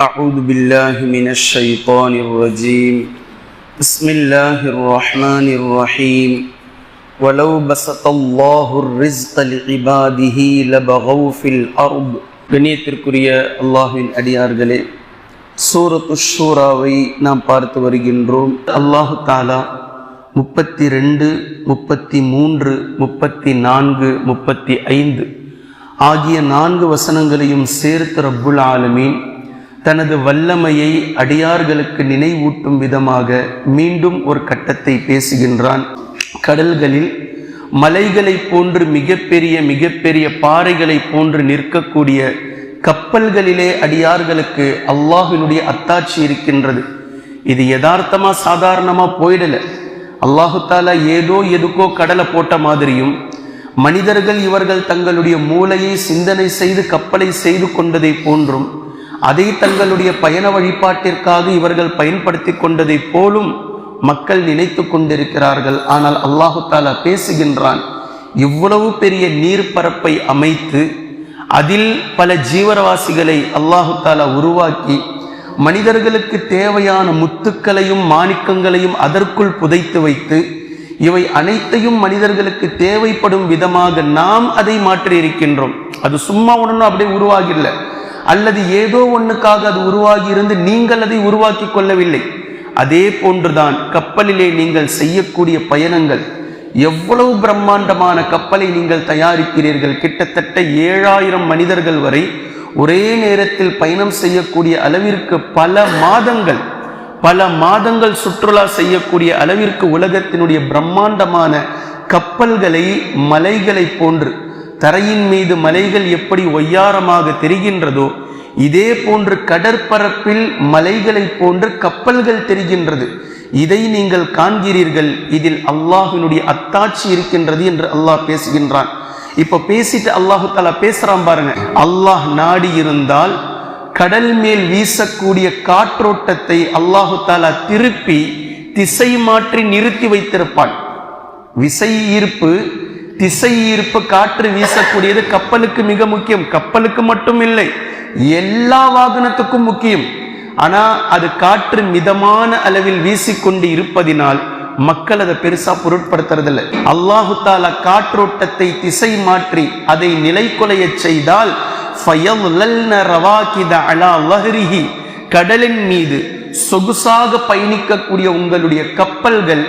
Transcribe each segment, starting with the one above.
أعوذ بالله من الشيطان الرجيم بسم الله الرحمن الرحيم ولو بسط الله الرزق لعباده لبغوا في الأرض கண்ணியத்திற்குரிய அல்லாஹ்வின் அடியார்களே, சூரத்து ஷூராவை நாம் பார்த்து வருகின்றோம். அல்லாஹு தஆலா 32, 33, 34, 35 ஆகிய 4 வசனங்களையும் சேர்த்து ரப்புல் ஆலமீன் தனது வல்லமையை அடியார்களுக்கு நினைவூட்டும் விதமாக மீண்டும் ஒரு கட்டத்தை பேசுகின்றான். கடல்களில் மலைகளை போன்று மிகப்பெரிய பாறைகளை போன்று நிற்கக்கூடிய கப்பல்களிலே அடியார்களுக்கு அல்லாஹ்வினுடைய அத்தாட்சி இருக்கின்றது. இது யதார்த்தமா சாதாரணமா போயிடல. அல்லாஹு தஆலா ஏதோ எதுக்கோ கடலை போட்ட மாதிரியும், மனிதர்கள் இவர்கள் தங்களுடைய மூளையை சிந்தனை செய்து கப்பலை செய்து கொண்டதை போன்றும், அதை தங்களுடைய பயண வழிபாட்டிற்காக இவர்கள் பயன்படுத்தி கொண்டதை போலும் மக்கள் நினைத்து கொண்டிருக்கிறார்கள். ஆனால் அல்லாஹு தஆலா பேசுகின்றான், இவ்வளவு பெரிய நீர்ப்பரப்பை அமைத்து அதில் பல ஜீவராசிகளை அல்லாஹு தஆலா உருவாக்கி மனிதர்களுக்கு தேவையான முத்துக்களையும் மாணிக்கங்களையும் அதற்குள் புதைத்து வைத்து இவை அனைத்தையும் மனிதர்களுக்கு தேவைப்படும் விதமாக நாம் அதை மாற்றி இருக்கின்றோம். அது சும்மா ஒன்றும் அப்படியே உருவாகில்ல, அல்லது ஏதோ ஒன்றுக்காக அது உருவாகி இருந்து நீங்கள் அதை உருவாக்கி கொள்ளவில்லை. அதே போன்றுதான் கப்பலிலே நீங்கள் செய்யக்கூடிய பயணங்கள். எவ்வளவு பிரம்மாண்டமான கப்பலை நீங்கள் தயாரிக்கிறீர்கள். கிட்டத்தட்ட 7000 மனிதர்கள் வரை ஒரே நேரத்தில் பயணம் செய்யக்கூடிய அளவிற்கு பல மாதங்கள் சுற்றுலா செய்யக்கூடிய அளவிற்கு உலகத்தினுடைய பிரம்மாண்டமான கப்பல்களை மலைகளை போன்று, தரையின் மீது மலைகள் எப்படி ஒய்யாரமாக தெரிகின்றதோ இதே போன்று கடற்பரப்பில் மலைகளை போன்று கப்பல்கள் தெரிகின்றது. இதை நீங்கள் காண்கிறீர்கள். இதில் அல்லாஹ்வினுடைய அத்தாட்சி இருக்கின்றது என்று அல்லாஹ் பேசுகின்றான். இப்ப பேசிட்டு அல்லாஹு தஆலா பேசுறான் பாருங்க. அல்லாஹ் நாடி இருந்தால் கடல் மேல் வீசக்கூடிய காற்றோட்டத்தை அல்லாஹு தஆலா திருப்பி திசை மாற்றி நிறுத்தி வைத்திருப்பான். விசை ஈர்ப்பு, திசை ஈர்ப்பு, காற்று வீசக்கூடியது கப்பலுக்கு மிக முக்கியம். கப்பலுக்கு மட்டும் இல்லை, எல்லா வாகனத்துக்கும் முக்கியம். ஆனா அது காற்று மிதமான அளவில் வீசிக்கொண்டு இருப்பதினால் மக்கள் அதை பெருசா பொருட்படுத்துறதில்லை. அல்லாஹு தஆலா காற்றோட்டத்தை திசை மாற்றி அதை நிலைக்குலைய செய்தால் கடலின் மீது சொகுசாக பயணிக்கக்கூடிய உங்களுடைய கப்பல்கள்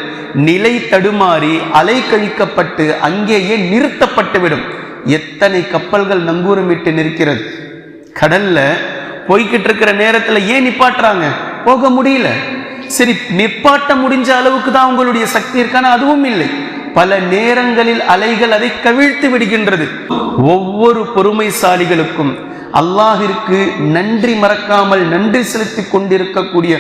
நிலை தடுமாறி அலை கழிக்கப்பட்டு அங்கேயே நிறுத்தப்பட்டுவிடும். எத்தனை கப்பல்கள் நங்கூரமிட்டு நிற்கிறது. கடல்ல போய்கிட்டு இருக்கிற நேரத்துல ஏன் நிப்பாட்டுறாங்க? போக முடியல. சரி, நிப்பாட்ட முடிஞ்ச அளவுக்கு தான் உங்களுடைய சக்தி இருக்கான, அதுவும் இல்லை. பல நேரங்களில் அலைகள் அதை கவிழ்த்து விடுகின்றது. ஒவ்வொரு பொறுமைசாலிகளுக்கும், அல்லாஹிற்கு நன்றி மறக்காமல் நன்றி செலுத்தி கொண்டிருக்கக்கூடிய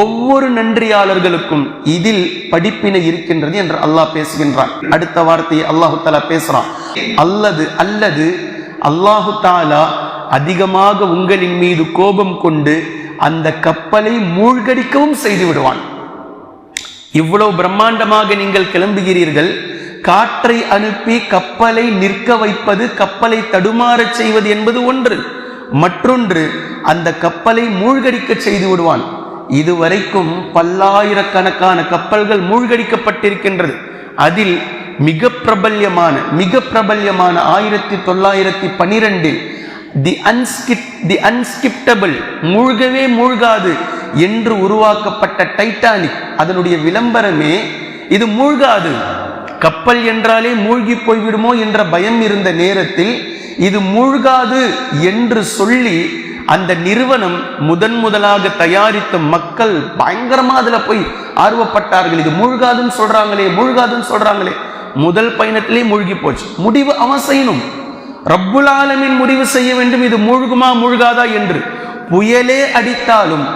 ஒவ்வொரு நன்றியாளர்களுக்கும் இதில் படிப்பினை இருக்கின்றது என்று அல்லாஹ் பேசுகின்றான். அடுத்த வார்த்தையை அல்லாஹு தஆலா பேசுறான். அல்லது அல்லாஹு தஆலா அதிகமாக உங்களின் மீது கோபம் கொண்டு அந்த கப்பலை மூழ்கடிக்கவும் செய்து விடுவான். இவ்வளவு பிரம்மாண்டமாக நீங்கள் கிளம்புகிறீர்கள். காற்றை அனுப்பி கப்பலை நிற்க வைப்பது, கப்பலை தடுமாற செய்வது என்பது ஒன்று. மற்றொன்று, அந்த கப்பலை மூழ்கடிக்க செய்து விடுவான். இதுவரைக்கும் பல்லாயிரக்கணக்கான கப்பல்கள் மூழ்கடிக்கப்பட்டிருக்கின்றது. அதில் மிக பிரபல்யமான 1912 தி அன்ஸ்கிப்டபிள், மூழ்கவே மூழ்காது என்று உருவாக்கப்பட்ட டைட்டானிக், அதனுடைய விளம்பரமே இது மூழ்காது. கப்பல் என்றாலே மூழ்கி போய்விடுமோ என்ற பயம் இருந்த நேரத்தில் இது மூழ்காது என்று சொல்லி அந்த நிறுவனம் முதலாக தயாரித்த மக்கள் பயங்கரமா அதுல போய் ஆர்வப்பட்டார்கள். இது மூழ்காதுன்னு சொல்றாங்களே. முதல் பயணத்திலே மூழ்கி போச்சு. முடிவு அவன் செய்யணும். ரப்புல் ஆலமீன் முடிவு செய்ய வேண்டும், இது மூழ்குமா மூழ்காதா என்று. புயலே அடித்தாலும்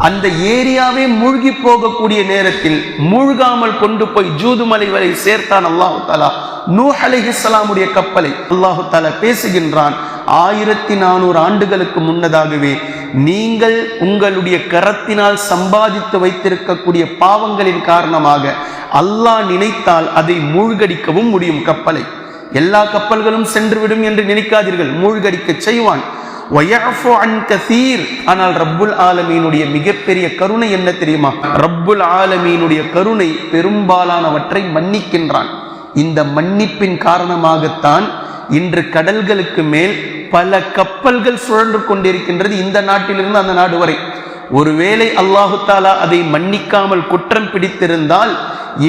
அந்த ஏரியாவே மூழ்கி போகக்கூடிய நேரத்தில் மூழ்காமல் கொண்டு போய் ஜூதுமலை வரை சேர்த்தான் அல்லாஹு தஆலா. நூஹ் அலைஹிஸ்ஸலாமுடைய கப்பலை அல்லாஹு தஆலா பேசுகின்றான். 1400 ஆண்டுகளுக்கு முன்னதாகவே நீங்கள் உங்களுடைய கரத்தினால் சம்பாதித்து வைத்திருக்கக்கூடிய பாவங்களின் காரணமாக அல்லாஹ் நினைத்தால் அதை மூழ்கடிக்கவும் முடியும். கப்பலை எல்லா கப்பல்களும் சென்றுவிடும் என்று நினைக்காதீர்கள். மூழ்கடிக்க செய்வான். வயஃபு அன் கஸீர். ஆனால் ரப்புல் ஆலமீனுடைய மிகப்பெரிய கருணை என்ன தெரியுமா? ரப்புல் ஆலமீனுடைய கருணை பெரும்பாலானவற்றை மன்னிக்கின்றான். இந்த மன்னிப்பின் காரணமாகத்தான் இன்று கடல்களுக்கு மேல் பல கப்பல்கள் சுழன்று கொண்டிருக்கின்றது, இந்த நாட்டிலிருந்து அந்த நாடு வரை. ஒருவேளை அல்லாஹு தாலா அதை மன்னிக்காமல் குற்றம் பிடித்திருந்தால்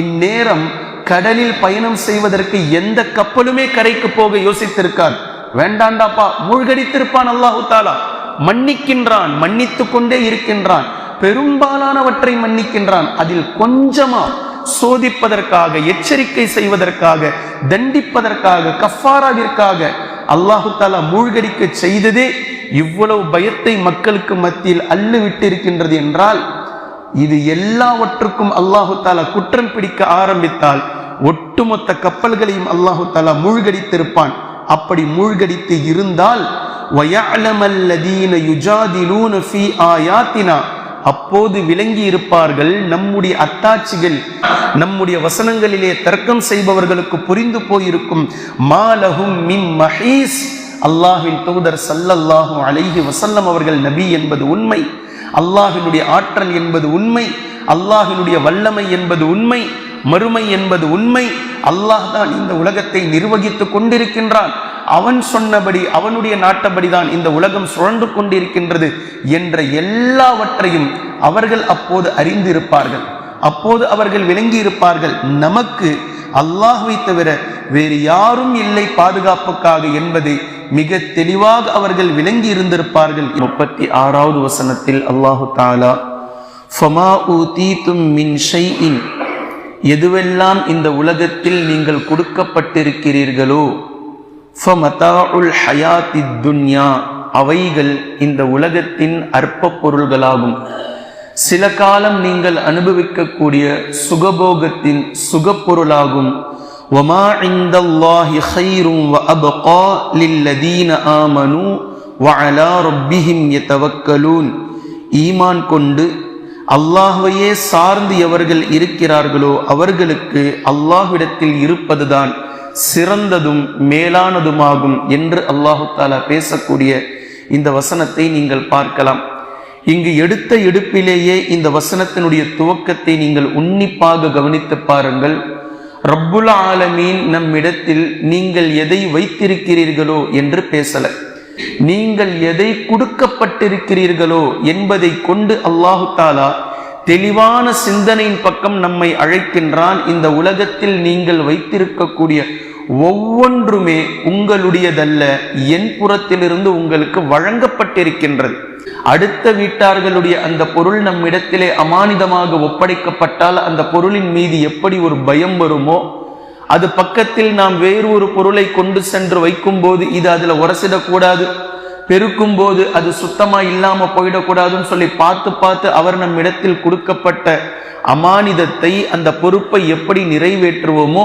இந்நேரம் கடலில் பயணம் செய்வதற்கு எந்த கப்பலுமே கரைக்கு போக யோசித்திருக்கார். வேண்டாண்டாப்பா, மூழ்கடித்திருப்பான். அல்லாஹு தாலா மன்னிக்கின்றான், மன்னித்து கொண்டே இருக்கின்றான், பெரும்பாலானவற்றை மன்னிக்கின்றான். அதில் கொஞ்சமா சோதிப்பதற்காக, எச்சரிக்கை செய்வதற்காக, தண்டிப்பதற்காக, கஃபாராவிற்காக அல்லாஹு தாலா மூழ்கடிக்க செய்ததே இவ்வளவு பயத்தை மக்களுக்கு மத்தியில் அள்ளு விட்டு இருக்கின்றது என்றால், இது எல்லாவற்றுக்கும் அல்லாஹு தாலா குற்றம் பிடிக்க ஆரம்பித்தால் ஒட்டுமொத்த கப்பல்களையும் அல்லாஹு தாலா மூழ்கடித்திருப்பான். அப்படி மூழ்கடித்து இருந்தால் வயஅலமல்லதீன யுஜாதிலூன ஃபீ ஆயாத்தினா, அப்போது விளங்கி இருப்பார்கள் நம்முடைய அத்தாட்சிகள், நம்முடைய வசனங்களிலே தர்க்கம் செய்பவர்களுக்கு புரிந்து போயிருக்கும். மாலஹும் மின் மஹீஸ், அல்லாஹ்வின் தூதர் ஸல்லல்லாஹு அலைஹி வஸல்லம் அவர்கள் நபி என்பது உண்மை, அல்லாஹ்வினுடைய ஆற்றல் என்பது உண்மை, அல்லாஹ்வினுடைய வல்லமை என்பது உண்மை, மறுமை என்பது உண்மை. அல்லாஹ் தான் இந்த உலகத்தை நிர்வகித்துக் கொண்டிருக்கின்றான், அவன் சொன்னபடி, அவனுடைய நாட்டபடிதான் இந்த உலகம் சுழன்று கொண்டிருக்கின்றது என்ற எல்லாவற்றையும் அவர்கள் அப்போது அறிந்திருப்பார்கள், அப்போது அவர்கள் விளங்கி இருப்பார்கள். நமக்கு அல்லாஹ்வை தவிர வேறு யாரும் இல்லை பாதுகாப்புக்காக என்பதை மிக தெளிவாக அவர்கள் விளங்கி இருந்திருப்பார்கள். 36வது வசனத்தில் அல்லாஹு தஆலா ஃபமா ஊதீதும் மின் ஷைஇன், எதுவெல்லாம் இந்த உலகத்தில் நீங்கள் கொடுக்கப்பட்டிருக்கிறீர்களோ, ஃபமதாஉல் ஹயாத்தித் துன்யா, அவைகள் இந்த உலகத்தின் அற்ப பொருள்களாகும். சில காலம் நீங்கள் அனுபவிக்கக்கூடிய சுகபோகத்தின் சுகப்பொருளாகும். வமா இந்தல்லாஹி கைரும் வ அப்கா லில்லதீன ஆமனு வ அலா ரப்பிஹிம் யதவக்கலூன், ஈமான் கொண்டு அல்லாஹ்வையே சார்ந்து எவர்கள் இருக்கிறார்களோ அவர்களுக்கு அல்லாஹ்விடத்தில் இருப்பதுதான் சிறந்ததும் மேலானதுமாகும் என்று அல்லாஹு தாலா பேசக்கூடிய இந்த வசனத்தை நீங்கள் பார்க்கலாம். இங்கு எடுத்த எடுப்பிலேயே இந்த வசனத்தினுடைய துவக்கத்தை நீங்கள் உன்னிப்பாக கவனித்து பாருங்கள். ரப்புல் ஆலமீன் நம்மிடத்தில் நீங்கள் எதை வைத்திருக்கிறீர்களோ என்று பேசல, நீங்கள் எதை கொடுக்கப்பட்டிருக்கிறீர்களோ என்பதை கொண்டு அல்லாஹு தாலா தெளிவான சிந்தனையின் பக்கம் நம்மை அழைக்கின்றான். இந்த உலகத்தில் நீங்கள் வைத்திருக்கக்கூடிய ஒவ்வொன்றுமே உங்களுடையதல்ல, என் புறத்திலிருந்து உங்களுக்கு வழங்கப்பட்டிருக்கின்றது. அடுத்த வீட்டார்களுடைய அந்த பொருள் நம்மிடத்திலே அமானிதமாக ஒப்படைக்கப்பட்டால் அந்த பொருளின் மீது எப்படி ஒரு பயம் வருமோ, அது பக்கத்தில் நாம் வேறு ஒரு பொருளை கொண்டு சென்று வைக்கும் போது இது அதுல உரசிடக்கூடாது, பெருக்கும் போது அது சுத்தமா இல்லாம போயிடக்கூடாதுன்னு சொல்லி பார்த்து பார்த்து அவர் நம் இடத்தில் கொடுக்கப்பட்ட அமானிதத்தை, அந்த பொறுப்பை எப்படி நிறைவேற்றுவோமோ,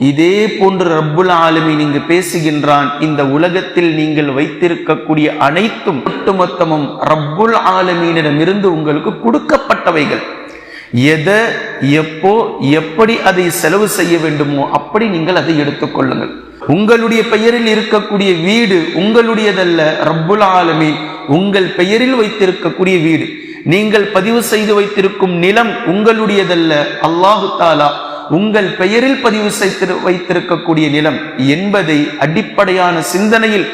இதே போன்று ரப்புல் ஆலமீன் இங்கு பேசுகின்றான். இந்த உலகத்தில் நீங்கள் வைத்திருக்கக்கூடிய அனைத்தும் ஒட்டுமொத்தமும் ரப்புல் ஆலமீனிடமிருந்து உங்களுக்கு கொடுக்கப்பட்டவைகள். எதை, எப்போ, எப்படி அதை செலவு செய்ய வேண்டுமோ அப்படி நீங்கள் அதை எடுத்துக்கொள்ளுங்கள். உங்களுடைய பெயரில் இருக்கக்கூடிய வீடு உங்களுடையதல்ல, ரப்புல் ஆலமீன் உங்கள் பெயரில் வைத்திருக்கக்கூடிய வீடு. நீங்கள் பதிவு செய்து வைத்திருக்கும் நிலம் உங்களுடையதல்ல, அல்லாஹு தாலா உங்கள் பெயரில் பதிவு செய்து வைத்திருக்கக்கூடிய நிலம் என்பதை அடிப்படையான சிந்தனையில்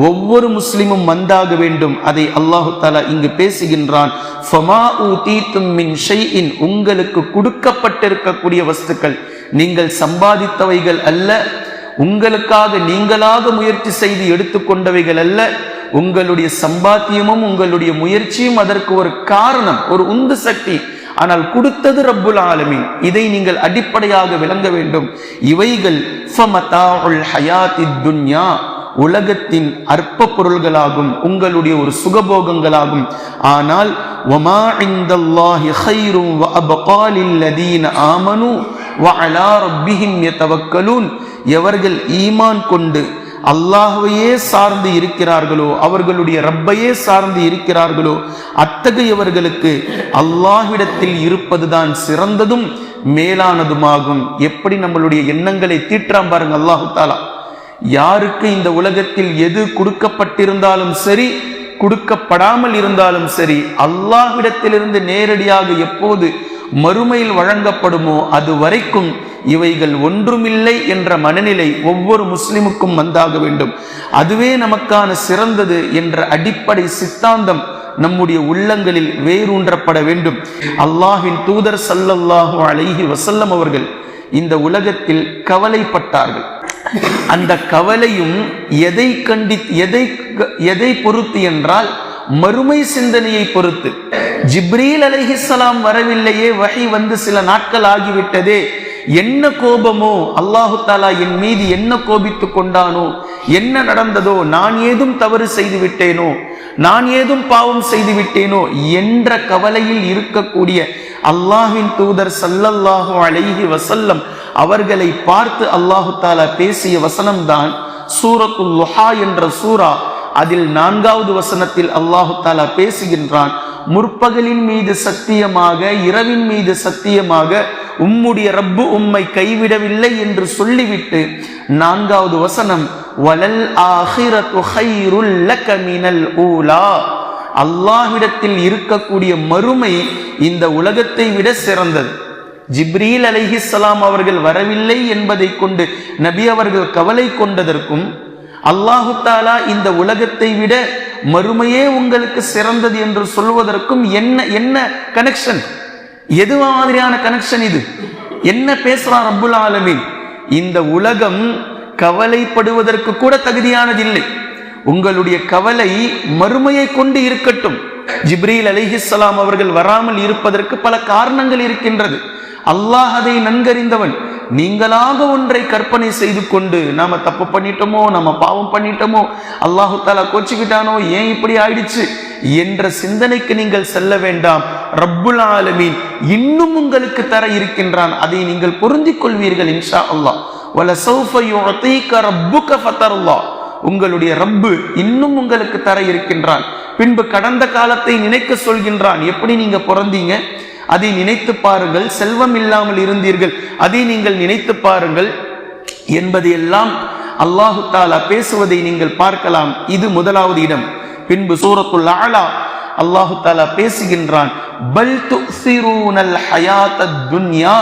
ஒவ்வொரு முஸ்லிமும் வந்தாக வேண்டும். அதை அல்லாஹு தாலா இங்கு பேசுகின்றான். ஃபமா ஊதீதும் மின் ஷைஇன், உங்களுக்கு கொடுக்கப்பட்டிருக்கக்கூடிய வஸ்துக்கள் நீங்கள் சம்பாதித்தவைகள் அல்ல, உங்களுக்காக நீங்களாக முயற்சி செய்து எடுத்துக்கொண்டவைகள் அல்ல. உங்களுடைய சம்பாத்தியமும் உங்களுடைய முயற்சியும் அதற்கு ஒரு காரணம், ஒரு உந்து சக்தி. ஆனால் கொடுத்தது ரப்புல் ஆலமீன். இதை நீங்கள் அடிப்படையாக விளங்க வேண்டும். இவைகள் ஃபமதாஉல் ஹயாத்தித் துன்யா, உலகத்தின் அற்ப பொருள்களாகும், உங்களுடைய ஒரு சுகபோகங்களாகும். ஆனால் வமா இந்தல்லாஹி கைரும் வ அப்கா லில்லதீன ஆமனு வ அலா ரப்பிஹிம் யதவக்கலூன், எவர்கள் ஈமான் கொண்டு அல்லாஹ்வையே சார்ந்து இருக்கிறார்களோ, அவர்களுடைய ரப்பையே சார்ந்து இருக்கிறார்களோ, அத்தகையவர்களுக்கு அல்லாஹ்விடத்தில் இருப்பதுதான் சிறந்ததும் மேலானதுமாகும். எப்படி நம்மளுடைய எண்ணங்களை தீற்றாம் பாருங்க அல்லாஹு தாலா. யாருக்கு இந்த உலகத்தில் எது கொடுக்கப்பட்டிருந்தாலும் சரி, கொடுக்கப்படாமல் இருந்தாலும் சரி, அல்லாஹ்விடத்திலிருந்து நேரடியாக எப்போது மறுமையில் வழங்கப்படுமோ அது வரைக்கும் இவைகள் ஒன்றுமில்லை என்ற மனநிலை ஒவ்வொரு முஸ்லிமுக்கும் வந்தாக வேண்டும். அதுவே நமக்கான சிறந்தது என்ற அடிப்படை சித்தாந்தம் நம்முடைய உள்ளங்களில் வேரூன்றப்பட வேண்டும். அல்லாஹ்வின் தூதர் ஸல்லல்லாஹு அலைஹி வஸல்லம் அவர்கள் இந்த உலகத்தில் கவலைப்பட்டார்கள். அந்த கவலையும் எதை பொறுத்து என்றால் மறுமை சிந்தனையை பொறுத்து. ஜிப்ரீல் அலைஹிஸ்ஸலாம் வரவில்லையே, வஹி வந்து சில நாட்கள் ஆகிவிட்டதே, என்ன கோபமோ, அல்லாஹு தாலா என் மீது என்ன கோபித்து கொண்டானோ, என்ன நடந்ததோ, நான் ஏதும் தவறு செய்து விட்டேனோ, நான் ஏதும் பாவம் செய்து விட்டேனோ என்ற கவலையில் இருக்கக்கூடிய அல்லாஹ்வின் தூதர் ஸல்லல்லாஹு அலைஹி வஸல்லம் அவர்களை பார்த்து அல்லாஹு தாலா பேசிய வசனம்தான் சூரத்துல் லுஹா என்ற சூரா. அதில் 4வது வசனத்தில் அல்லாஹு தாலா பேசுகின்றான், முற்பகலின் மீது சத்தியமாக, இரவின் மீது சத்தியமாக உம்முடைய ரப்பு உம்மை கைவிடவில்லை என்று சொல்லிவிட்டு 4வது வசனம் வலல் ஆகிரத்து கைருல் லக மினல் ஊலா, அல்லாஹ்விடத்தில் இருக்கக்கூடிய மறுமை இந்த உலகத்தை விட சிறந்தது. ஜிப்ரீல் அலைஹிஸ்ஸலாம் அவர்கள் வரவில்லை என்பதை கொண்டு நபி அவர்கள் கவலை கொண்டதற்கும், அல்லாஹு தாலா இந்த உலகத்தை விட மறுமையே உங்களுக்கு சிறந்தது என்று சொல்வதற்கும் என்ன கனெக்ஷன்? எது மாதிரியான கனெக்ஷன் இது? என்ன பேசுறான் ரப்புல் ஆலமீன்? இந்த உலகம் கவலைப்படுவதற்கு கூட தகுதியானதில்லை. உங்களுடைய கவலை மறுமையை கொண்டு இருக்கட்டும். ஜிப்ரீல் அலைஹிஸ்ஸலாம் அவர்கள் வராமல் இருப்பதற்கு பல காரணங்கள் இருக்கின்றது. அல்லாஹ் அதை நன்கறிந்தவன். நீங்களாக ஒன்றை கற்பனை செய்து கொண்டு நாம தப்பு பண்ணிட்டோமோ, நம்ம பாவம் பண்ணிட்டோமோ, அல்லாஹு தாலா கோச்சிக்கிட்டானோ, ஏன் இப்படி ஆயிடுச்சு என்ற சிந்தனைக்கு நீங்கள் செல்ல வேண்டாம். ரப்புல் ஆலமீன் இன்னும் உங்களுக்கு தர இருக்கின்றான். அதை நீங்கள் பொருந்திக் கொள்வீர்கள் இன்ஷா அல்லாஹ். வலசௌஃப யுஅதீக ரப்புக ஃபதர்லா, உங்களுடைய ரப்பு இன்னும் உங்களுக்கு தர இருக்கின்றான். பின்பு கடந்த காலத்தை நினைக்க சொல்கின்றான். எப்படி நீங்க பிறந்தீங்க அதை நினைத்து பாருங்கள், செல்வம் இல்லாமல் இருந்தீர்கள் அதை நீங்கள் நினைத்து பாருங்கள் என்பதையெல்லாம் அல்லாஹு தாலா பேசுவதை நீங்கள் பார்க்கலாம். இது முதலாவது இடம். பின்பு சூரத்துல் அலா அல்லாஹு தாலா பேசுகின்றான், பல் துஸிரூனல் ஹயாத்தத் துன்யா,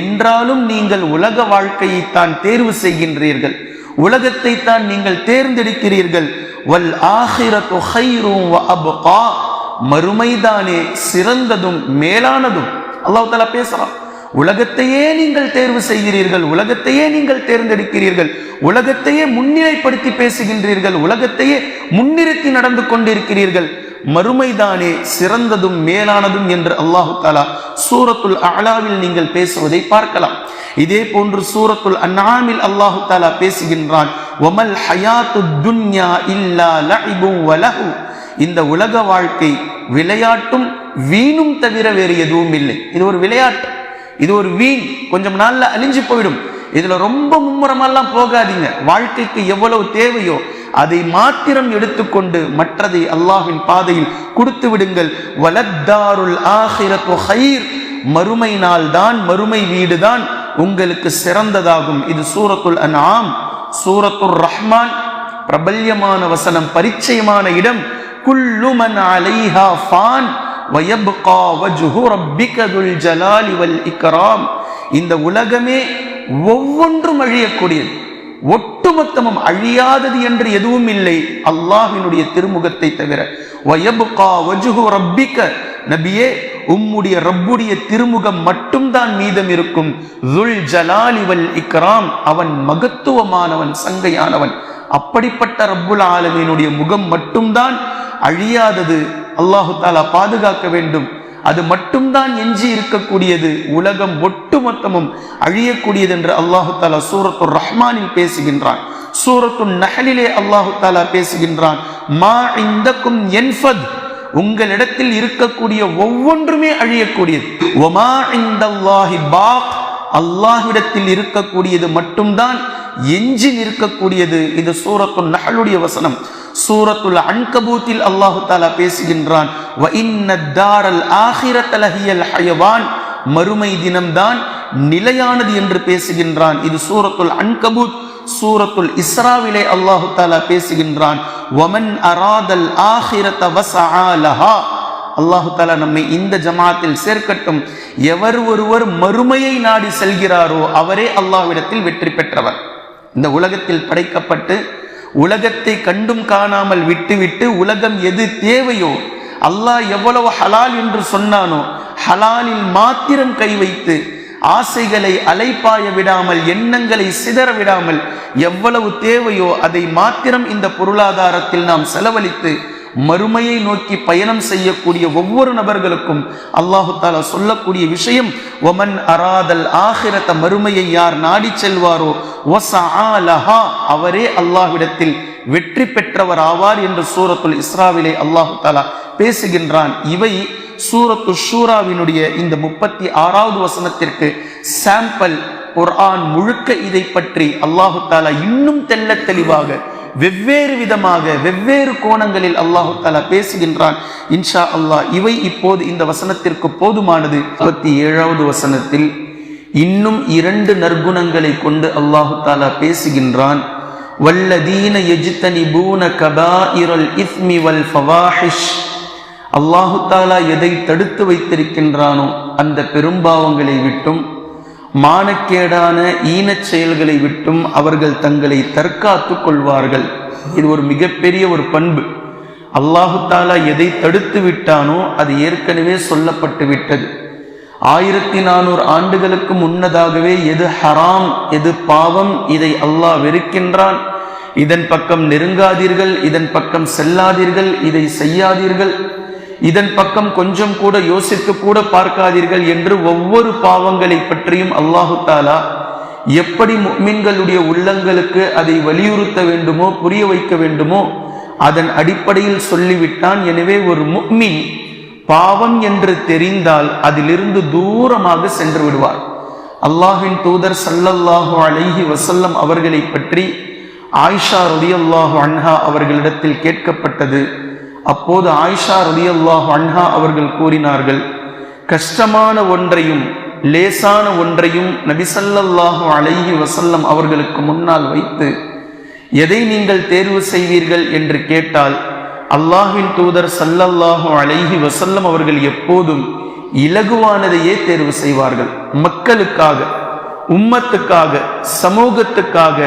என்றாலும் நீங்கள் உலக வாழ்க்கையை தான் தேர்வு செய்கின்றீர்கள், உலகத்தை தான் நீங்கள் தேர்ந்தெடுக்கிறீர்கள். வல் ஆகிரத்து கைரும் வ அப்கா, மறுமைதானே சிறந்ததும் மேலானதும். அல்லாஹ் தஆலா பேசுறான், உலகத்தையே நீங்கள் தேர்வு செய்கிறீர்கள், உலகத்தையே நீங்கள் தேர்ந்தெடுக்கிறீர்கள், உலகத்தையே முன்னிலைப்படுத்தி பேசுகின்றீர்கள், உலகத்தையே முன்னிறுத்தி நடந்து கொண்டிருக்கிறீர்கள், மறுமைதானே சிறந்ததும் மேலானதும் என்று அல்லாஹு தஆலா சூரத்துல் அலாவில் நீங்கள் பேசுவதை பார்க்கலாம். இதே போன்று சூரத்துல் அன்ஆமில் அல்லாஹு தஆலா பேசுகின்றான், வமல் ஹயாத்துத் துன்யா இல்லா லஇபு வ லஹு, இந்த உலக வாழ்க்கை விளையாட்டும் வீணும் தவிர வேறு எதுவும் இல்லை. இது ஒரு விளையாட்டு, இது ஒரு வீண், கொஞ்சம் நாள்ல அழிஞ்சு போயிடும். இதுல ரொம்ப மும்முரமெல்லாம் போகாதீங்க. வாழ்க்கைக்கு எவ்வளவு தேவையோ அதை மாத்திரம் எடுத்துக்கொண்டு மற்றதை அல்லாஹ்வின் பாதையில் கொடுத்து விடுங்கள். வலத்தாருல் ஆகிரத்து கைர், மறுமை நாள் தான், மறுமை வீடு தான் உங்களுக்கு சிறந்ததாகும். இது சூரத்துல் அன்ஆம். சூரத்துர் ரஹ்மான் பிரபல்யமான வசனம், பரிச்சயமான இடம். குல்லு மன் அலைஹா ஃபான் வயப்கா வஜ்ஹு ரப்பிக துல் ஜலாலி வல் இக்ராம், இந்த உலகமே ஒவ்வொன்றும் அழியக்கூடியது, ஒட்டுமொத்தமும் அழியாதது என்று எதுவும் இல்லை அல்லாஹ்வினுடைய திருமுகத்தை தவிர. வயப்கா வஜ்ஹு ரப்பிக, நபியே உம்முடைய ரப்புடைய திருமுகம் மட்டும்தான் மீதம் இருக்கும். துல் ஜலாலி வல் இக்ராம், அவன் மகத்துவமானவன், சங்கையானவன். அப்படிப்பட்ட ரப்புல் ஆலமீனுடைய முகம் மட்டும்தான் அழியாதது. அல்லாஹு தாலா பாதுகாக்க வேண்டும். அது மட்டும்தான் எஞ்சி இருக்கக்கூடியது. உலகம் ஒட்டுமொத்தமும் அழியக்கூடியது என்று அல்லாஹு தாலா சூரத்துர் ரஹ்மானில் பேசுகின்றான். சூரத்துன் நஹ்லிலே அல்லாஹு தாலா பேசுகின்றான், மா இந்தக்கும் யன்ஃபத், உங்களிடத்தில் இருக்கக்கூடிய ஒவ்வொன்றுமே அழியக்கூடியது. வமா இந்தல்லாஹி பாக், அல்லாஹ்விடத்தில் இருக்கக்கூடியது மட்டும்தான் எஞ்சி நிற்கக்கூடியது. இது சூரத்துன் நஹ்லுடைய வசனம். சூரத்துல் அன்கபூத்தில் அல்லாஹு தஆலா பேசுகின்றான், வ இன்னத் தாரல் ஆகிரத லஹியல் ஹயவான், மறுமை தினம்தான் நிலையானது என்று பேசுகின்றான். இது சூரத்துல் அன்கபூத் சூரத்துல் இஸ்ராவிலே அல்லாஹு தஆலா பேசுகின்றான், வமன் அராதல் ஆஹிரத வஸஆ லஹா. அல்லாஹு தஆலா நம்மை இந்த ஜமாத்தில் சேர்க்கட்டும். எவர் ஒருவர் மறுமையை நாடி செல்கிறாரோ அவரே அல்லாஹ்விடத்தில் வெற்றி பெற்றவர். இந்த உலகத்தில் படைக்கப்பட்டு உலகத்தை கண்டும் காணாமல் விட்டுவிட்டு உலகம் எது தேவையோ, அல்லாஹ் எவ்வளவு ஹலால் என்று சொன்னானோ ஹலாலில் மாத்திரம் கை வைத்து ஆசைகளை அலைப்பாய விடாமல், எண்ணங்களை சிதற விடாமல், எவ்வளவு தேவையோ அதை மாத்திரம் இந்த பொருளாதாரத்தில் நாம் செலவழித்து மறுமையை நோக்கி பயணம் செய்யக்கூடிய ஒவ்வொரு நபர்களுக்கும் அல்லாஹு தஆலா சொல்லக்கூடிய விஷயம், வமன் அராதல் ஆஹிரத, மறுமையை யார் நாடி செல்வாரோ வஸஆ லஹா, அவரே அல்லாஹ்விடத்தில் வெற்றி பெற்றவர் ஆவார் என்று சூரத்துல் இஸ்ராவிலே அல்லாஹு தஆலா பேசுகின்றான். இவை சூரத்து ஷூராவினுடைய இந்த 36வது வசனத்திற்கு சாம்பிள். குர்ஆன் முழுக்க இதை பற்றி அல்லாஹு தஆலா இன்னும் தெள்ள தெளிவாக வெவ்வேறு விதமாக வெவ்வேறு கோணங்களில் அல்லாஹு தஆலா பேசுகின்றான். இன்ஷா அல்லாஹ் இவை இப்போது இந்த வசனத்திற்கு போதுமானது. 37வது வசனத்தில் இன்னும் 2 நற்குணங்களை கொண்டு அல்லாஹு தஆலா பேசுகின்றான். வல்லதீன யஜ்தனிபூன கபாயிரல் இஸ்மி வல் ஃபவாஹிஷ். அல்லாஹு தஆலா எதை தடுத்து வைத்திருக்கின்றானோ அந்த பெரும்பாவங்களை விட்டும் மானக்கேடான ஈனச் செயல்களை விட்டும் அவர்கள் தங்களை தற்காத்து கொள்வார்கள். இது ஒரு மிகப்பெரிய ஒரு பண்பு. அல்லாஹு தஆலா எதை தடுத்து விட்டானோ அது ஏற்கனவே சொல்லப்பட்டு விட்டது. 1400 ஆண்டுகளுக்கு முன்னதாகவே எது ஹராம், எது பாவம், இதை அல்லாஹ் வெறுக்கின்றான், இதன் பக்கம் நெருங்காதீர்கள், இதன் பக்கம் செல்லாதீர்கள், இதை செய்யாதீர்கள், இதன் பக்கம் கொஞ்சம் கூட யோசித்து கூட பார்க்காதீர்கள் என்று ஒவ்வொரு பாவங்களை பற்றியும் அல்லாஹு தஆலா எப்படி முஃமின்களுடைய உள்ளங்களுக்கு அதை வலியுறுத்த வேண்டுமோ, புரிய வைக்க வேண்டுமோ அதன் அடிப்படையில் சொல்லிவிட்டான். எனவே ஒரு முஃமின் பாவம் என்று தெரிந்தால் அதிலிருந்து தூரமாக சென்று விடுவார். அல்லாஹ்வின் தூதர் ஸல்லல்லாஹு அலைஹி வஸல்லம் அவர்களை பற்றி ஆயிஷா ரலியல்லாஹு அன்ஹா அவர்களிடத்தில் கேட்கப்பட்டது. அப்போது ஆயிஷா ரலியல்லாஹு அன்ஹா அவர்கள் கூறினார்கள், கஷ்டமான ஒன்றையும் லேசான ஒன்றையும் நபி ஸல்லல்லாஹு அலைஹி வஸல்லம் அவர்களுக்கு முன்னால் வைத்து எதை நீங்கள் தேர்வு செய்வீர்கள் என்று கேட்டால் அல்லாஹ்வின் தூதர் ஸல்லல்லாஹு அலைஹி வஸல்லம் அவர்கள் எப்போதும் இலகுவானதையே தேர்வு செய்வார்கள். மக்களுக்காக, உம்மத்துக்காக, சமூகத்துக்காக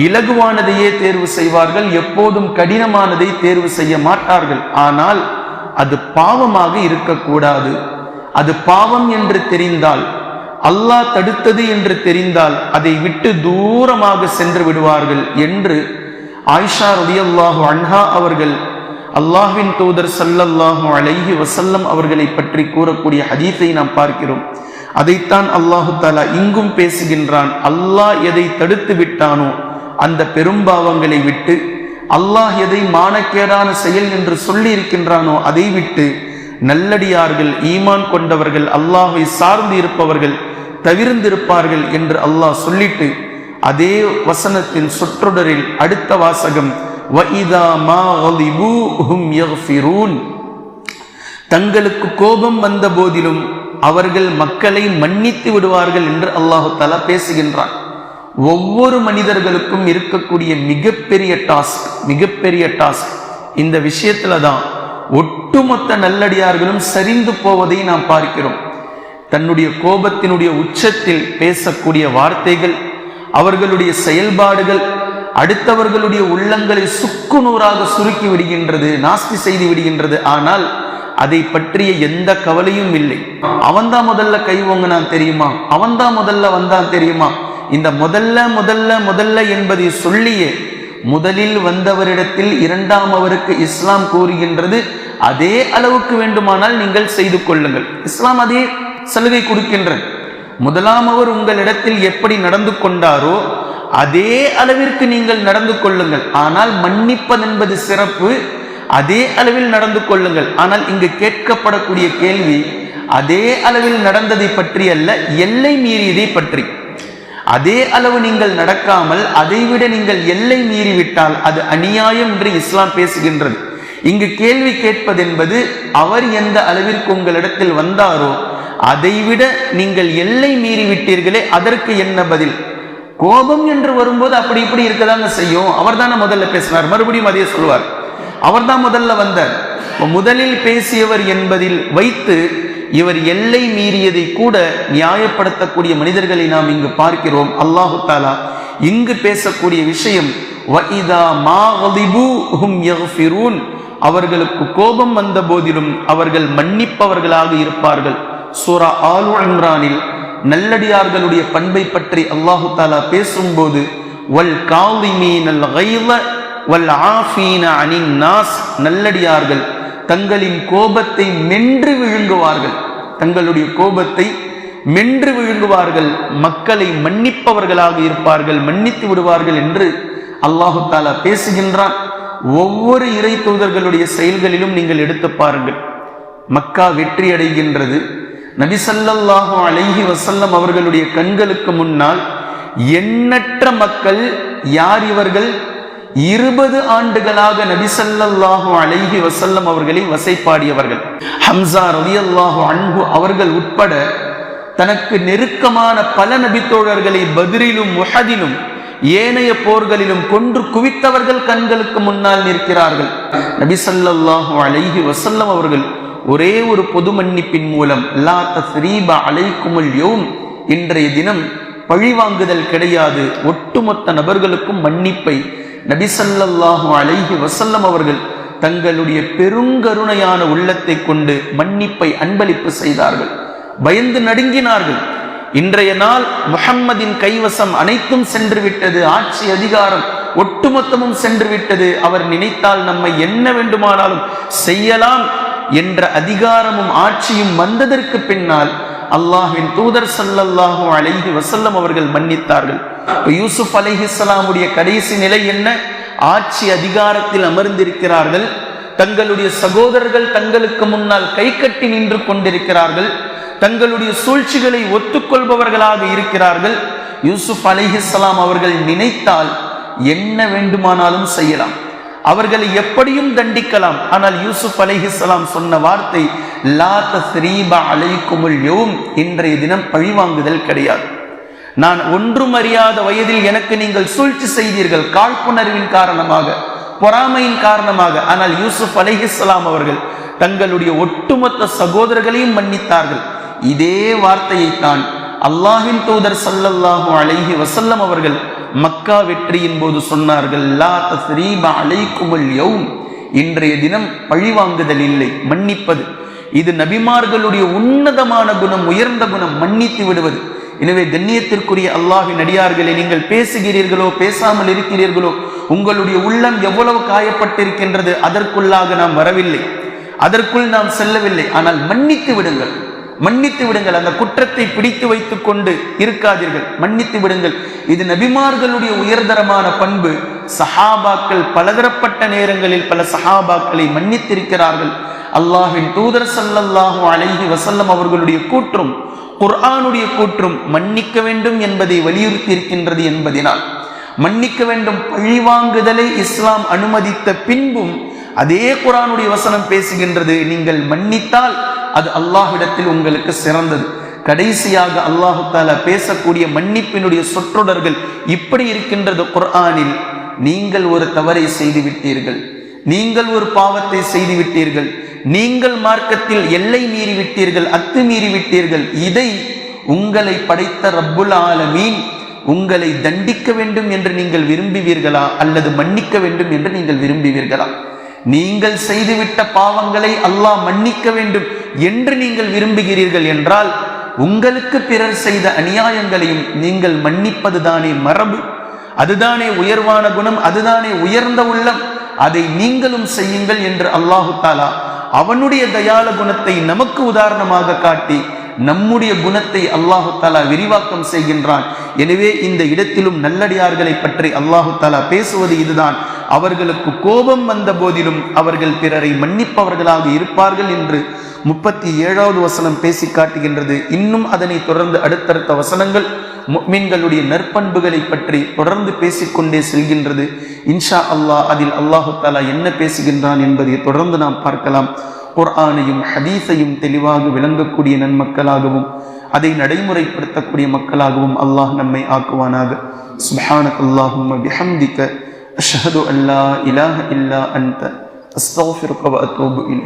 இலகுவானதையே தேர்வு செய்வார்கள். எப்போதும் கடினமானதை தேர்வு செய்ய மாட்டார்கள். ஆனால் அது பாவமாக இருக்கக்கூடாது. அது பாவம் என்று தெரிந்தால், அல்லாஹ் தடுத்தது என்று தெரிந்தால் அதை விட்டு தூரமாக சென்று விடுவார்கள் என்று ஆயிஷா ரலியல்லாஹு அன்ஹா அவர்கள் அல்லாஹ்வின் தூதர் ஸல்லல்லாஹு அலைஹி வஸல்லம் அவர்களை பற்றி கூறக்கூடிய ஹதீஸை நாம் பார்க்கிறோம். அதைத்தான் அல்லாஹு தஆலா இங்கும் பேசுகின்றான். அல்லாஹ் எதை தடுத்து விட்டானோ அந்த பெரும்பாவங்களை விட்டு, அல்லாஹ் எதை மானக்கேடான செயல் என்று சொல்லி இருக்கின்றானோ அதை விட்டு நல்லடியார்கள், ஈமான் கொண்டவர்கள், அல்லாஹ்வை சார்ந்து இருப்பவர்கள் தவிர்ந்திருப்பார்கள் என்று அல்லாஹ் சொல்லிட்டு அதே வசனத்தின் சொற்றொடரில் அடுத்த வாசகம் வஇதா மா கலிபு ஹும் யக்ஃபிரூன். தங்களுக்கு கோபம் வந்த போதிலும் அவர்கள் மக்களை மன்னித்து விடுவார்கள் என்று அல்லாஹு தஆலா பேசுகின்றான். ஒவ்வொரு மனிதர்களுக்கும் இருக்கக்கூடிய மிகப்பெரிய டாஸ்க் இந்த விஷயத்துல தான் ஒட்டுமொத்த நல்லடியார்களும் சரிந்து போவதை நாம் பார்க்கிறோம். தன்னுடைய கோபத்தினுடைய உச்சத்தில் பேசக்கூடிய வார்த்தைகள், அவர்களுடைய செயல்பாடுகள் அடுத்தவர்களுடைய உள்ளங்களை சுக்குநூறாக சுருக்கி விடுகின்றது, நாஸ்தி செய்து விடுகின்றது. ஆனால் அதை பற்றிய எந்த கவலையும் இல்லை. அவன்தான் முதல்ல கை ஓங்கினான் தெரியுமா, அவன்தான் முதல்ல வந்தான் தெரியுமா, இந்த முதல்ல என்பதை சொல்லியே முதலில் வந்தவரிடத்தில் இரண்டாம் அவருக்கு இஸ்லாம் கூறுகின்றது, அதே அளவுக்கு வேண்டுமானால் நீங்கள் செய்து கொள்ளுங்கள். இஸ்லாம் அதே சலுகை கொடுக்கின்றது. முதலாம் அவர் உங்களிடத்தில் எப்படி நடந்து கொண்டாரோ அதே அளவிற்கு நீங்கள் நடந்து கொள்ளுங்கள். ஆனால் மன்னிப்பதென்பது சிறப்பு, அதே அளவில் நடந்து கொள்ளுங்கள். ஆனால் இங்கு கேட்கப்படக்கூடிய கேள்வி அதே அளவில் நடந்ததை பற்றி அல்ல, எல்லை மீறியதை பற்றி. அதே அளவு நீங்கள் நடக்காமல் அதைவிட நீங்கள் எல்லை மீறிவிட்டால் அது அநியாயம் என்று இஸ்லாம் பேசுகின்றது. இங்கு கேள்வி கேட்பதென்பது அவர் எந்த அளவிற்கு உங்களிடத்தில் வந்தாரோ அதைவிட நீங்கள் எல்லை மீறிவிட்டீர்களே, அதற்கு என்ன பதில்? கோபம் என்று வரும்போது அப்படி இப்படி இருக்கதாங்க செய்யும். அவர் தானே முதல்ல பேசினார், மறுபடியும் அதே சொல்வார். அவர் தான் முதல்ல வந்தார். முதலில் பேசியவர் என்பதில் வைத்து இவர் எல்லை மீறியதை கூட நியாயப்படுத்தக்கூடிய மனிதர்களை நாம் இங்கு பார்க்கிறோம். அல்லாஹு தாலா இங்கு பேசக்கூடிய விஷயம் அவர்களுக்கு கோபம் வந்த போதிலும் அவர்கள் மன்னிப்பவர்களாக இருப்பார்கள். சூரா ஆலு இம்ரானில் நல்லடியார்களுடைய பண்பை பற்றி அல்லாஹு தாலா பேசும்போது வல் காலிமீனல் கைஸ வல் ஆஃபீன அனின் நாஸ், நல்லடியார்கள் தங்களின் கோபத்தை மென்று விழுங்குவார்கள், தங்களுடைய கோபத்தை மென்று விழுங்குவார்கள், மக்களை மன்னிப்பவர்களாக இருப்பார்கள், மன்னித்து விடுவார்கள் என்று அல்லாஹு தாலா பேசுகின்றான். ஒவ்வொரு இறை தூதர்களுடைய செயல்களிலும் நீங்கள் எடுத்து பாருங்கள். மக்கா வெற்றி அடைகின்றது. நபி ஸல்லல்லாஹு அலைஹி வஸல்லம் அவர்களுடைய கண்களுக்கு முன்னால் எண்ணற்ற மக்கள், யார் இவர்கள்? 20 ஆண்டுகளாக நபி ஸல்லல்லாஹு அலைஹி வஸல்லம் அவர்களை வசைப்பாடியவர்கள். ஹம்ஸா ரலியல்லாஹு அன்ஹு அவர்கள் உட்பட தனக்கு நெருக்கமான பல நபி தோழர்களை பத்ரிலும் உஹதிலும் ஏனைய போர்களிலும் கொன்று குவித்தவர்கள் கண்களுக்கு முன்னால் நிற்கிறார்கள். நபி ஸல்லல்லாஹு அலைஹி வஸல்லம் அவர்கள் ஒரே ஒரு பொது மன்னிப்பின் மூலம் லா தஸ்ரீப அலைக்குமுல் யௌம், இன்றைய தினம் பழிவாங்குதல் கிடையாது, ஒட்டுமொத்த நபர்களுக்கும் மன்னிப்பை நபி ஸல்லல்லாஹு அலைஹி வஸல்லம் அவர்கள் தங்களுடைய பெருங்கருணையான உள்ளத்தை கொண்டு மன்னிப்பை அன்பளிப்பு செய்தார்கள். பயந்து நடுங்கினார்கள். இன்றைய நாள் முஹம்மதின் கைவசம் அனைத்தும் சென்று விட்டது, ஆட்சி அதிகாரம் ஒட்டுமொத்தமும் சென்று விட்டது, அவர் நினைத்தால் நம்மை என்ன வேண்டுமானாலும் செய்யலாம் என்ற அதிகாரமும் ஆட்சியும் வந்ததற்கு பின்னால் அல்லாஹ்வின் தூதர் ஸல்லல்லாஹு அலைஹி வஸல்லம் அவர்கள் மன்னித்தார்கள். யூசுப் அலைஹிஸ்ஸலாமுடைய கடைசி நிலை என்ன? ஆட்சி அதிகாரத்தில் அமர்ந்திருக்கிறார்கள், தங்களுடைய சகோதரர்கள் தங்களுக்கு முன்னால் கை கட்டி நின்று கொண்டிருக்கிறார்கள், தங்களுடைய சூழ்ச்சிகளை ஒத்துக்கொள்பவர்களாக இருக்கிறார்கள். யூசுப் அலைஹிஸ்ஸலாம் அவர்கள் நினைத்தால் என்ன வேண்டுமானாலும் செய்யலாம், அவர்களை எப்படியும் தண்டிக்கலாம். ஆனால் யூசுப் அலைஹிஸ்ஸலாம் சொன்ன வார்த்தை லா தஸ்ரீப அலைக்குமுல் யௌம், இன்றைய தினம் பழிவாங்குதல் கிடையாது. நான் ஒன்றும் அறியாத வயதில் எனக்கு நீங்கள் சூழ்ச்சி செய்தீர்கள், காழ்ப்புணர்வின் காரணமாக, பொறாமையின் காரணமாக. ஆனால் யூசுப் அலைஹிஸ்ஸலாம் அவர்கள் தங்களுடைய ஒட்டுமொத்த சகோதரர்களையும் மன்னித்தார்கள். இதே வார்த்தையைத்தான் அல்லாஹ்வின் தூதர் ஸல்லல்லாஹு அலைஹி வஸல்லம் அவர்கள் மக்கா வெற்றியின் போது சொன்னார்கள். லா தஸ்ரீப அலைக்குமுல் யௌம், இன்றைய தினம் பழிவாங்குதல் இல்லை, மன்னிப்பது. இது நபிமார்களுடைய உன்னதமான குணம், உயர்ந்த குணம், மன்னித்து விடுவது. எனவே கண்ணியத்திற்குரிய அல்லாஹ்வின் அடியார்களை, நீங்கள் பேசுகிறீர்களோ பேசாமல் இருக்கிறீர்களோ, உங்களுடைய உள்ளம் எவ்வளவு காயப்பட்டிருக்கின்றது, அதற்குள்ளாக நாம் வரவில்லை, அதற்குள் நாம் செல்லவில்லை. ஆனால் மன்னித்து விடுங்கள், மன்னித்து விடுங்கள். அந்த குற்றத்தை பிடித்து வைத்துக் கொண்டு இருக்காதீர்கள், மன்னித்து விடுங்கள். இது நபிமார்களுடைய உயர்தரமான பண்பு. சஹாபாக்கள் பலதரப்பட்ட நேரங்களில் பல சஹாபாக்களை மன்னித்திருக்கிறார்கள். அல்லாஹ்வின் தூதர் ஸல்லல்லாஹு அலைஹி வஸல்லம் அவர்களுடைய கூற்றும் குர்ஆனுடைய கூற்றும் மன்னிக்க வேண்டும் என்பதை வலியுறுத்தி இருக்கின்றது என்பதினால் மன்னிக்க வேண்டும். பழிவாங்குதலை இஸ்லாம் அனுமதித்த பின்பும் அதே குர்ஆனுடைய வசனம் பேசுகின்றது, நீங்கள் மன்னித்தால் அது அல்லாஹ்விடத்தில் உங்களுக்கு சிறந்தது. கடைசியாக அல்லாஹு தஆலா பேசக்கூடிய மன்னிப்பினுடைய சொற்றொடர்கள் இப்படி இருக்கின்றது குர்ஆனில். நீங்கள் ஒரு தவறை செய்து விட்டீர்கள், நீங்கள் ஒரு பாவத்தை செய்து விட்டீர்கள், நீங்கள் மார்க்கத்தில் எல்லை மீறி விட்டீர்கள், அத்துமீறி விட்டீர்கள். இதை உங்களை படைத்த ரப்புல் ஆலமீன் உங்களை தண்டிக்க வேண்டும் என்று நீங்கள் விரும்புவீர்களா, அல்லது மன்னிக்க வேண்டும் என்று நீங்கள் விரும்புவீர்களா? நீங்கள் செய்துவிட்ட பாவங்களை அல்லாஹ் மன்னிக்க வேண்டும் என்று நீங்கள் விரும்புகிறீர்கள் என்றால் உங்களுக்கு பிறர் செய்த அநியாயங்களையும் நீங்கள் மன்னிப்பதுதானே மரபு, அதுதானே உயர்வான குணம், அதுதானே உயர்ந்த உள்ளம். அதை நீங்களும் செய்யுங்கள் என்று அல்லாஹு தஆலா அவனுடைய தயால குணத்தை நமக்கு உதாரணமாக காட்டி நம்முடைய குணத்தை அல்லாஹு தஆலா விரிவாக்கம் செய்கின்றான். எனவே இந்த இடத்திலும் நல்லடியார்களை பற்றி அல்லாஹு தஆலா பேசுவது இதுதான். அவர்களுக்கு கோபம் வந்த போதிலும் அவர்கள் பிறரை மன்னிப்பவர்களாக இருப்பார்கள் என்று 37வது வசனம் பேசி காட்டுகின்றது. இன்னும் அதனை தொடர்ந்து அடுத்தடுத்த வசனங்கள் முஃமின்களுடைய நற்பண்புகளை பற்றி தொடர்ந்து பேசிக்கொண்டே செல்கின்றது. இன்ஷா அல்லாஹ் அதில் அல்லாஹு தஆலா என்ன பேசுகின்றான் என்பதை தொடர்ந்து நாம் பார்க்கலாம். குர்ஆனையும் ஹதீஸையும் தெளிவாக விளங்கக்கூடிய நன்மக்களாகவும் அதை நடைமுறைப்படுத்தக்கூடிய மக்களாகவும் அல்லாஹ் நம்மை ஆக்குவானாக. சுப்ஹானக அல்லாஹும்ம பிஹம்திக அஷ்ஹது அல்லா இலாஹ இல்லா அன்த அஸ்தக்ஃபிருக வ அத்தூபு இலைக்.